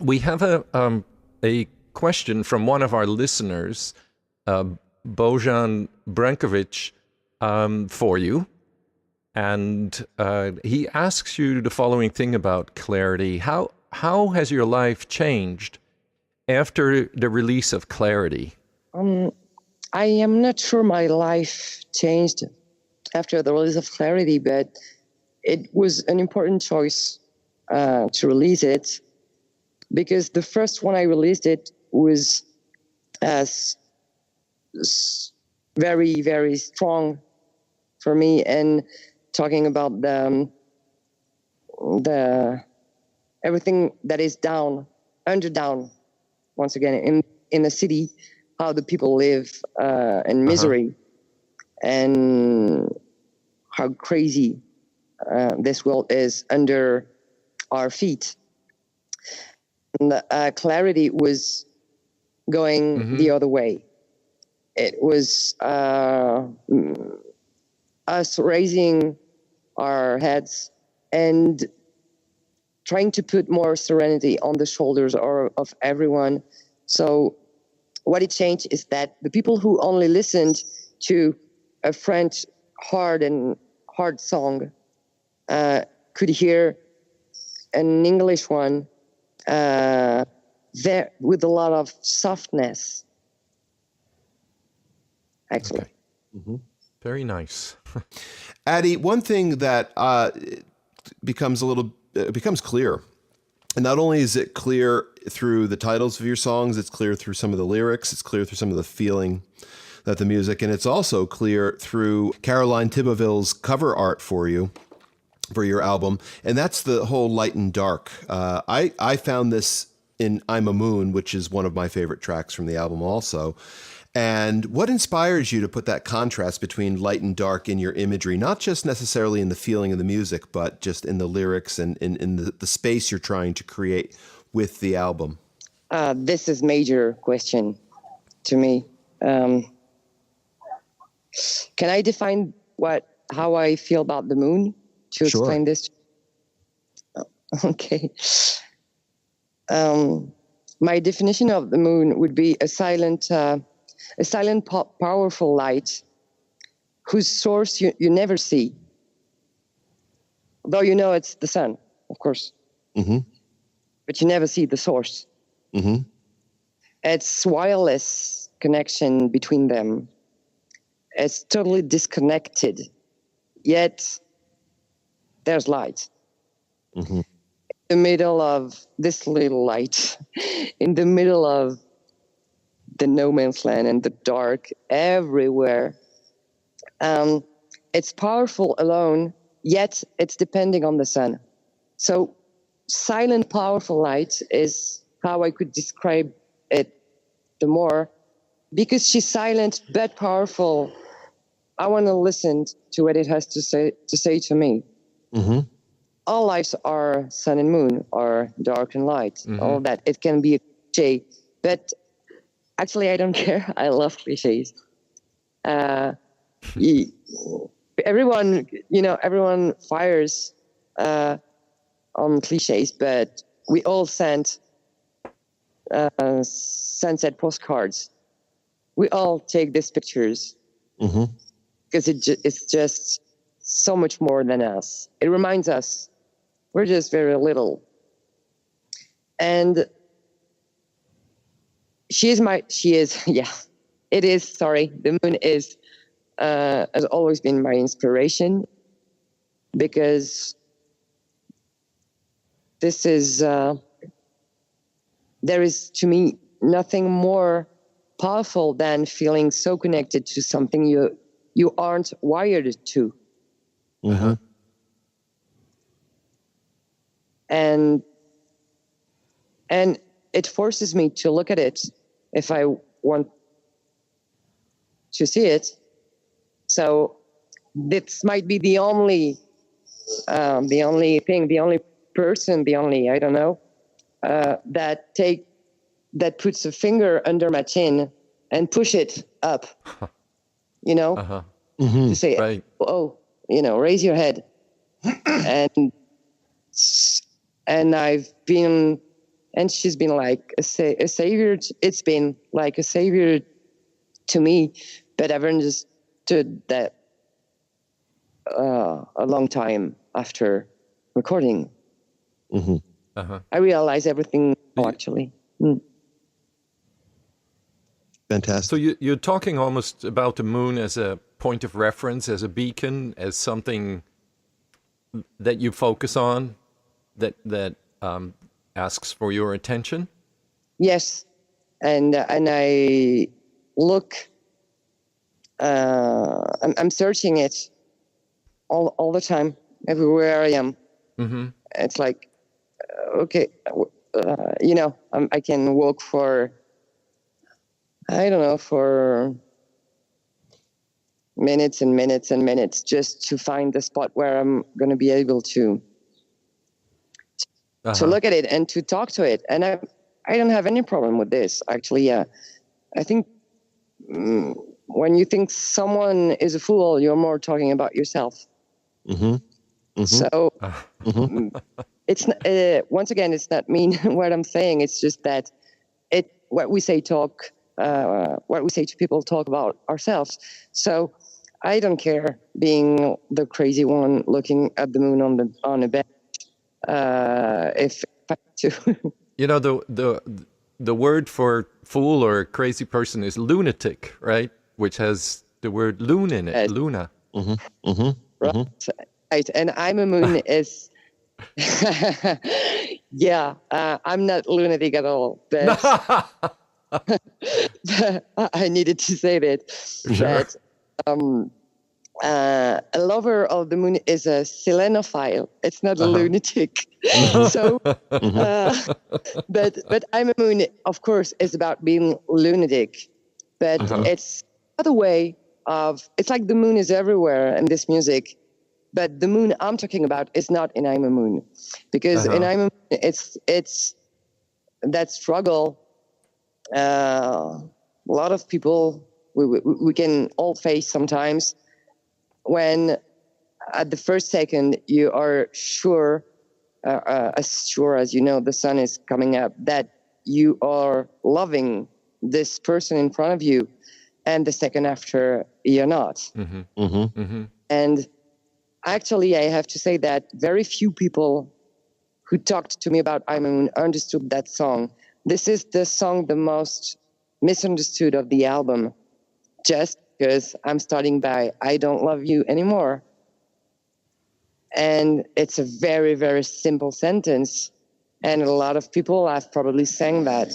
B: We have a question from one of our listeners, Bojan Brankovic, for you. And he asks you the following thing about Clarity. How has your life changed after the release of Clarity?
C: I am not sure my life changed after the release of Clarity, but it was an important choice to release it, because the first one I released it was very, very strong for me, and talking about the everything that is down once again in the city, how the people live in misery, and how crazy this world is under our feet. And Clarity was going the other way. It was us raising our heads and trying to put more serenity on the shoulders of everyone. So what it changed is that the people who only listened to a French hard song could hear an English one there with a lot of softness, actually.
B: Okay. Very nice.
A: Addie, one thing that becomes clear, and not only is it clear through the titles of your songs, it's clear through some of the lyrics, it's clear through some of the feeling that the music, and it's also clear through Caroline Thibodeau's cover art for your album, and that's the whole light and dark. I found this in I'm a Moon, which is one of my favorite tracks from the album also. And what inspires you to put that contrast between light and dark in your imagery, not just necessarily in the feeling of the music, but just in the lyrics and in the space you're trying to create with the album?
C: This is major question to me. Can I define how I feel about the moon to
A: Sure.
C: explain this? Okay. My definition of the moon would be a silent, powerful light whose source you never see. Though you know it's the sun, of course.
A: Mm-hmm.
C: But you never see the source.
A: Mm-hmm.
C: It's wireless connection between them. It's totally disconnected. Yet there's light.
A: Mm-hmm.
C: In the middle of this little light, in the middle of the no man's land and the dark everywhere. It's powerful alone, yet it's depending on the sun. So silent, powerful light is how I could describe it the more. Because she's silent but powerful, I want to listen to what it has to say to me.
A: Mm-hmm.
C: All lives are sun and moon, or dark and light,
B: Mm-hmm.
C: all that. It can be a cliche, but actually I don't care. I love cliches. Everyone fires on cliches, but we all sent sunset postcards. We all take these pictures because it's just so much more than us. It reminds us we're just very little. And the moon is, has always been my inspiration, because this is, there is to me nothing more powerful than feeling so connected to something you aren't wired to. And it forces me to look at it if I want to see it. So this might be the only thing, the only person, I don't know, that puts a finger under my chin and push it up, to say,
B: right.
C: Oh, raise your head. and I've been, and she's been like a savior. It's been like a savior to me, but I've understood that a long time after recording. I realize everything actually.
A: Fantastic.
B: So you're talking almost about the moon as a point of reference, as a beacon, as something that you focus on, that asks for your attention.
C: Yes, and I look. I'm searching it all the time, everywhere I am. It's like, okay, I can walk for, I don't know, for minutes and minutes and minutes just to find the spot where I'm going to be able to look at it and to talk to it. And I don't have any problem with this, actually. I think when you think someone is a fool, you're more talking about yourself. So it's once again, it's not mean what I'm saying. It's just that what we say to people talk about ourselves. So I don't care being the crazy one looking at the moon on a bench. If I have to.
B: The word for fool or crazy person is lunatic, right? Which has the word loon in it, Luna.
C: Right. And I'm a moon is, I'm not lunatic at all. But I needed to say that.
B: Sure.
C: But a lover of the moon is a selenophile. It's not a lunatic. So, but I'm a moon, of course, is about being lunatic. But it's another way of, it's like the moon is everywhere in this music. But the moon I'm talking about is not in I'm a Moon. Because in I'm a Moon, it's that struggle. A lot of people, we can all face sometimes, when at the first second you are sure, as sure as you know the sun is coming up, that you are loving this person in front of you, and the second after you're not. And actually, I have to say that very few people who talked to me about I'm a Moon understood that song. This is the song the most misunderstood of the album, just because I'm starting by I don't love you anymore. And it's a very, very simple sentence. And a lot of people have probably sang that.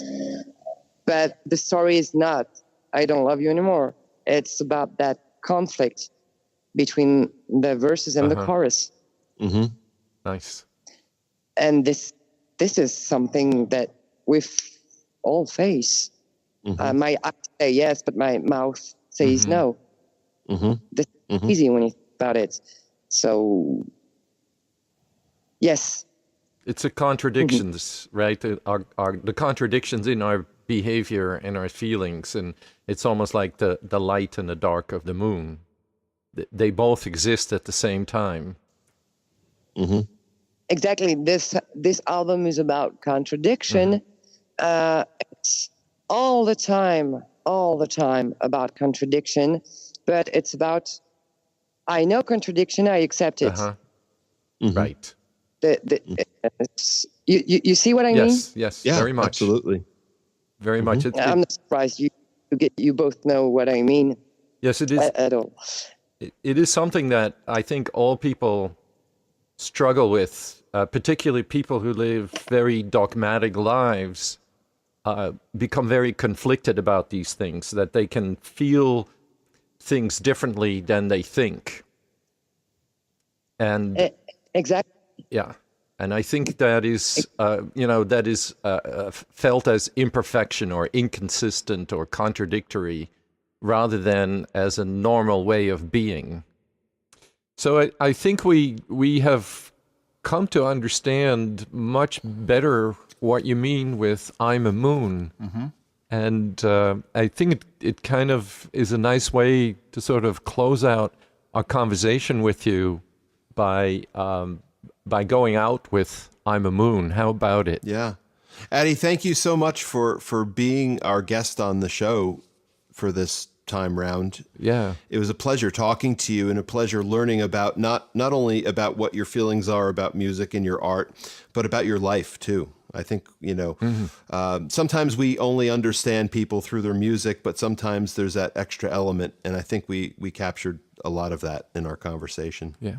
C: But the story is not I don't love you anymore. It's about that conflict between the verses and the chorus.
B: Nice.
C: And this is something that we all face. My eyes say yes, but my mouth says no. This is easy when you think about it. So, yes.
B: It's a contradictions, right? The contradictions in our behavior and our feelings. And it's almost like the light and the dark of the moon. They both exist at the same time.
C: exactly. This album is about contradiction. It's all the time about contradiction, but it's about, I know contradiction, I accept it.
B: Right.
C: You see what I mean?
B: Yes,
A: Yeah,
B: very much.
A: absolutely.
B: Very much.
C: I'm not surprised you both know what I mean.
B: Yes, it is.
C: At all.
B: It is something that I think all people struggle with, particularly people who live very dogmatic lives, become very conflicted about these things, that they can feel things differently than they think. And
C: Exactly.
B: yeah, and I think that is, felt as imperfection or inconsistent or contradictory, rather than as a normal way of being. So I think we have come to understand much better what you mean with "I'm a moon," and I think it kind of is a nice way to sort of close out our conversation with you by going out with "I'm a moon." How about it?
A: Yeah. Addie, thank you so much for being our guest on the show for this time round.
B: Yeah.
A: It was a pleasure talking to you and a pleasure learning about not only about what your feelings are about music and your art, but about your life too. I think, sometimes we only understand people through their music, but sometimes there's that extra element. And I think we captured a lot of that in our conversation.
B: Yeah.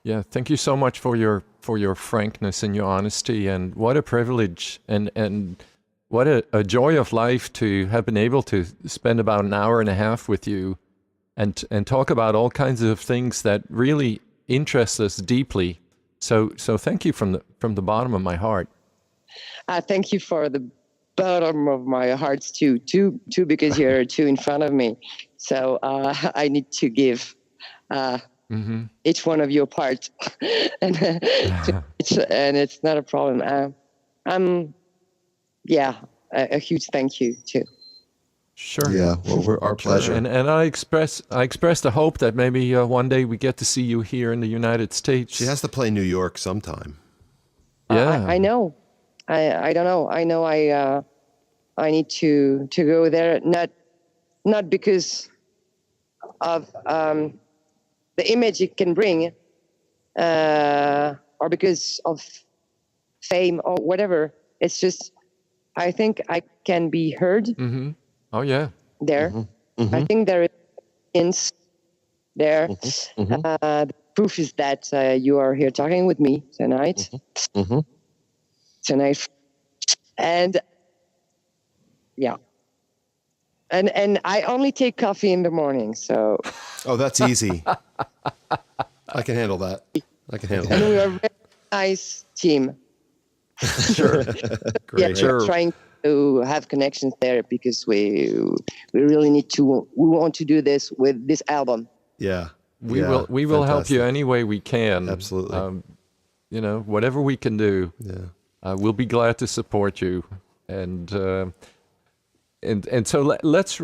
B: Yeah, thank you so much for your frankness and your honesty, and what a privilege and what a joy of life to have been able to spend about an hour and a half with you and talk about all kinds of things that really interest us deeply. So thank you from the bottom of my heart.
C: Thank you for the bottom of my heart too, because you're two in front of me. So I need to give each one of your part, and it's not a problem. A huge thank you too.
B: Sure.
A: Yeah, well, our pleasure.
B: And I express the hope that maybe one day we get to see you here in the United States.
A: She has to play New York sometime.
B: Yeah,
C: I know. I don't know. I know. I need to go there. Not because of the image it can bring, or because of fame or whatever. It's just, I think I can be heard.
B: Oh yeah.
C: There. I think there is hints there. The proof is that you are here talking with me tonight. Tonight. And yeah. And I only take coffee in the morning, so.
A: Oh, that's easy. I can handle that.
C: And we are a very nice team.
B: Sure.
A: Great.
C: Yeah, we're trying to have connections there because we really need to. We want to do this with this album.
A: Yeah.
B: We will help you any way we can.
A: Absolutely.
B: Whatever we can do.
A: Yeah.
B: We'll be glad to support you. And so let's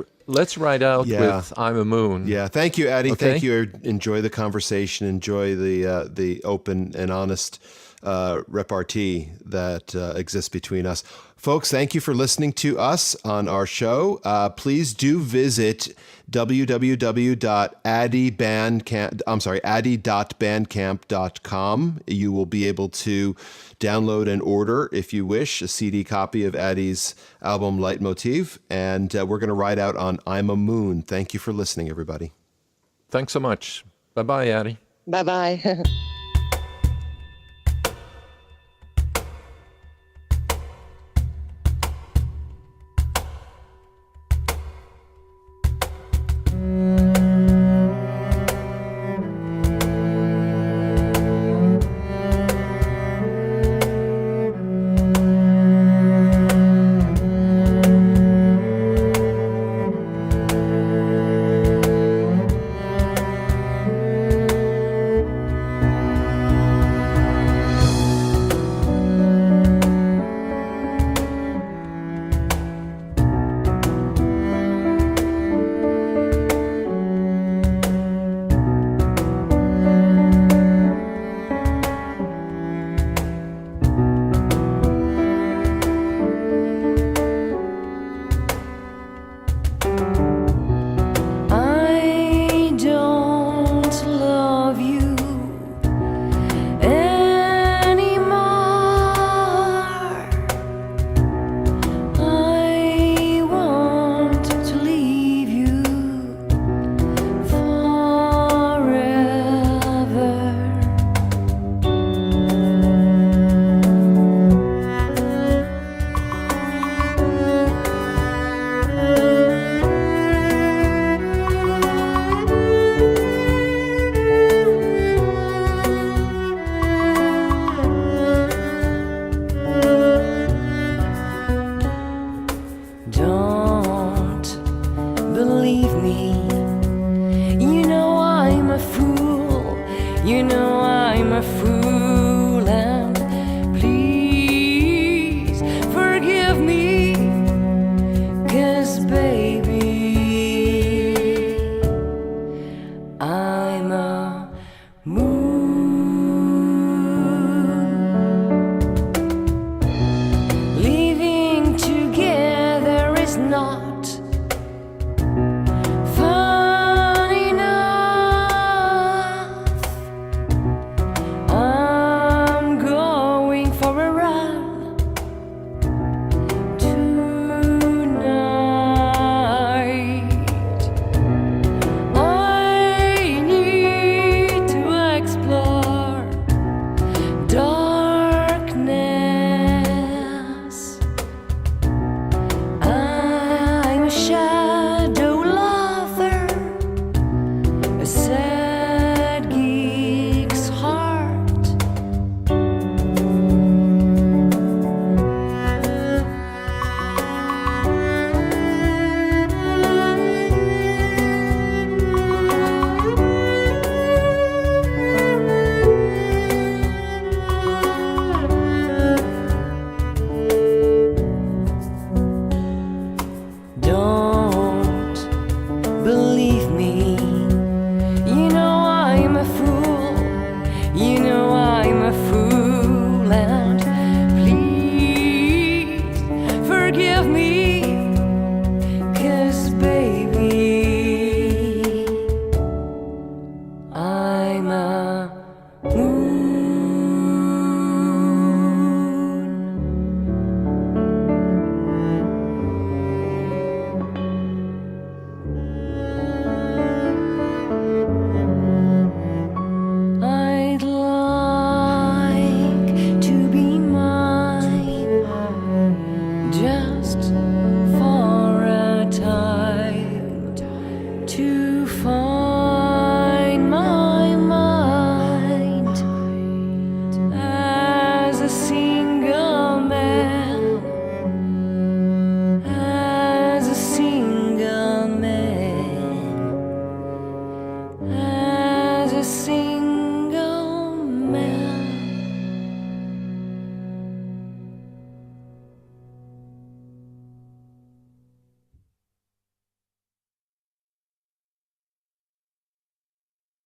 B: ride out with "I'm a Moon."
A: Yeah. Thank you, Addie.
B: Okay?
A: Thank you. Enjoy the conversation. Enjoy the open and honest repartee that exists between us. Folks, thank you for listening to us on our show. Please do visit addie.bandcamp.com. You will be able to download and order, if you wish, a CD copy of Addie's album Leitmotiv. And we're going to ride out on "I'm a Moon." Thank you for listening, everybody.
B: Thanks so much. Bye-bye, Addie.
C: Bye-bye.